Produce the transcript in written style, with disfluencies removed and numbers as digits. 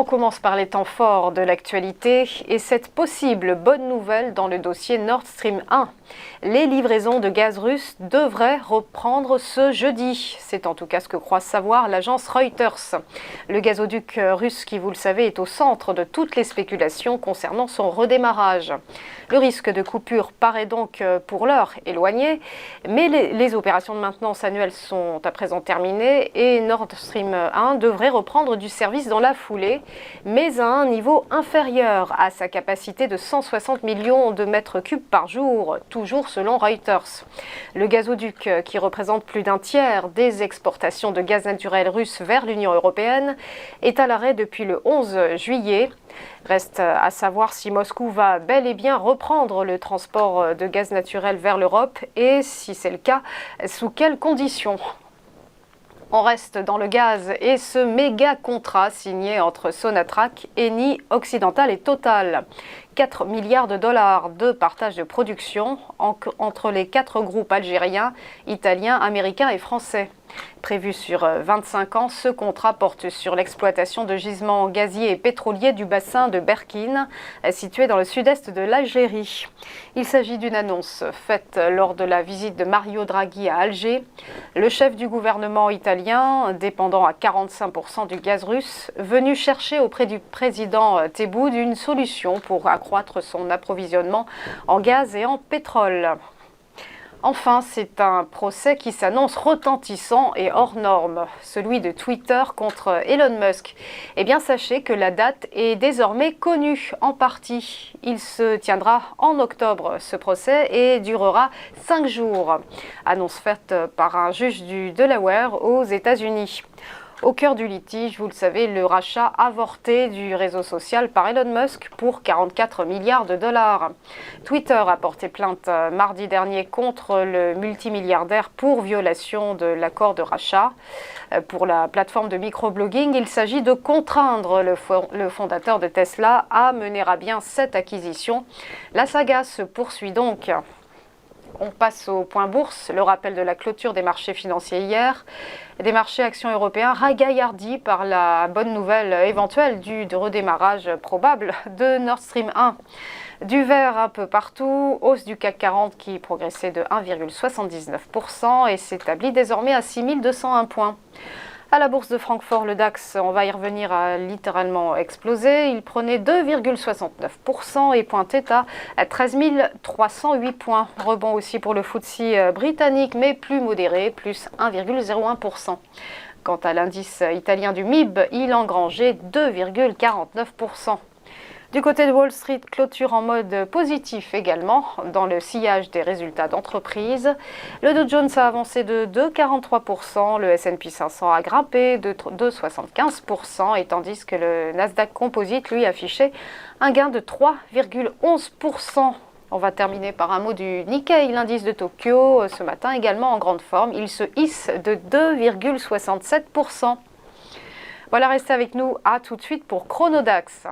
On commence par les temps forts de l'actualité et cette possible bonne nouvelle dans le dossier Nord Stream 1. Les livraisons de gaz russe devraient reprendre ce jeudi. C'est en tout cas ce que croit savoir l'agence Reuters. Le gazoduc russe, qui vous le savez, est au centre de toutes les spéculations concernant son redémarrage. Le risque de coupure paraît donc pour l'heure éloigné, mais les opérations de maintenance annuelles sont à présent terminées et Nord Stream 1 devrait reprendre du service dans la foulée, mais à un niveau inférieur à sa capacité de 160 millions de mètres cubes par jour, toujours selon Reuters. Le gazoduc, qui représente plus d'un tiers des exportations de gaz naturel russe vers l'Union européenne, est à l'arrêt depuis le 11 juillet. Reste à savoir si Moscou va bel et bien reprendre le transport de gaz naturel vers l'Europe et, si c'est le cas, sous quelles conditions. On reste dans le gaz et ce méga contrat signé entre Sonatrach, Eni, Occidental et Total. 4 milliards de dollars de partage de production entre les 4 groupes algériens, italiens, américains et français. Prévu sur 25 ans, ce contrat porte sur l'exploitation de gisements gaziers et pétroliers du bassin de Berkine, situé dans le sud-est de l'Algérie. Il s'agit d'une annonce faite lors de la visite de Mario Draghi à Alger. Le chef du gouvernement italien, dépendant à 45% du gaz russe, venu chercher auprès du président Tebboune une solution pour accroître son approvisionnement en gaz et en pétrole. Enfin, c'est un procès qui s'annonce retentissant et hors norme, celui de Twitter contre Elon Musk. Eh bien, sachez que la date est désormais connue en partie. Il se tiendra en octobre, ce procès, et durera 5 jours. Annonce faite par un juge du Delaware aux États-Unis. Au cœur du litige, vous le savez, le rachat avorté du réseau social par Elon Musk pour 44 milliards de dollars. Twitter a porté plainte mardi dernier contre le multimilliardaire pour violation de l'accord de rachat. Pour la plateforme de microblogging, il s'agit de contraindre le fondateur de Tesla à mener à bien cette acquisition. La saga se poursuit donc. On passe au point bourse, le rappel de la clôture des marchés financiers hier. Des marchés actions européens ragaillardis par la bonne nouvelle éventuelle du redémarrage probable de Nord Stream 1. Du vert un peu partout, hausse du CAC 40 qui progressait de 1,79% et s'établit désormais à 6201 points. À la bourse de Francfort, le DAX, on va y revenir, a littéralement explosé. Il prenait 2,69% et pointait à 13 308 points. Rebond aussi pour le FTSE britannique, mais plus modéré, plus 1,01%. Quant à l'indice italien du MIB, il engrangeait 2,49%. Du côté de Wall Street, clôture en mode positif également, dans le sillage des résultats d'entreprise. Le Dow Jones a avancé de 2,43%, le S&P 500 a grimpé de 2,75%, et tandis que le Nasdaq Composite, lui, affichait un gain de 3,11%. On va terminer par un mot du Nikkei, l'indice de Tokyo, ce matin également en grande forme. Il se hisse de 2,67%. Voilà, restez avec nous, à tout de suite pour Chronodax.